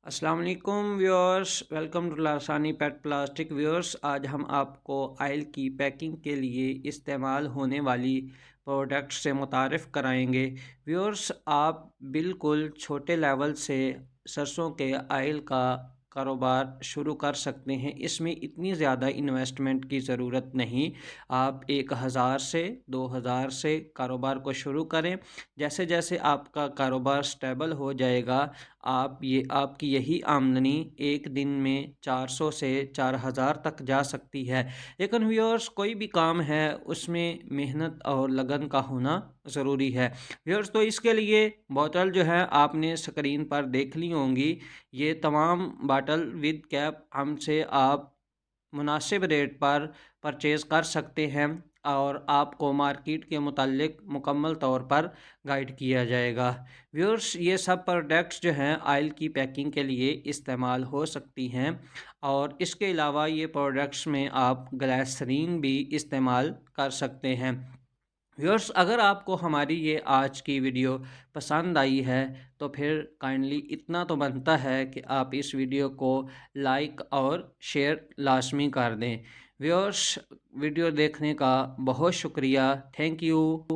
अस्सलाम वालेकुम viewers, welcome to Lasani PET plastic. Viewers, आज हम आपको आयल की पैकिंग के लिए इस्तेमाल होने वाली प्रोडक्ट से मुतारिफ़ कराएंगे। व्यूअर्स, आप बिल्कुल छोटे लेवल से सरसों के आयल का कारोबार शुरू कर सकते हैं। इसमें इतनी ज़्यादा इन्वेस्टमेंट की ज़रूरत नहीं। आप 1000 से 2000 से कारोबार को शुरू करें। जैसे जैसे आपका कारोबार स्टेबल हो जाएगा, आपकी यही आमदनी एक दिन में 400 से 4000 तक जा सकती है। लेकिन व्यूअर्स, कोई भी काम है उसमें मेहनत और लगन का होना ज़रूरी है। व्यूअर्स, तो इसके लिए बोतल जो है आपने स्क्रीन पर देख ली होंगी। ये तमाम बाटल विद कैप हमसे आप मुनासिब रेट पर परचेज़ कर सकते हैं और आपको मार्केट के मुतालिक मुकम्मल तौर पर गाइड किया जाएगा। व्यूअर्स, ये सब प्रोडक्ट्स जो हैं आयल की पैकिंग के लिए इस्तेमाल हो सकती हैं और इसके अलावा ये प्रोडक्ट्स में आप ग्लिसरीन भी इस्तेमाल कर सकते हैं। व्यूअर्स, अगर आपको हमारी ये आज की वीडियो पसंद आई है तो फिर काइंडली इतना तो बनता है कि आप इस वीडियो को लाइक और शेयर लाजमी कर दें। व्यूअर्स, वीडियो देखने का बहुत शुक्रिया। Thank you.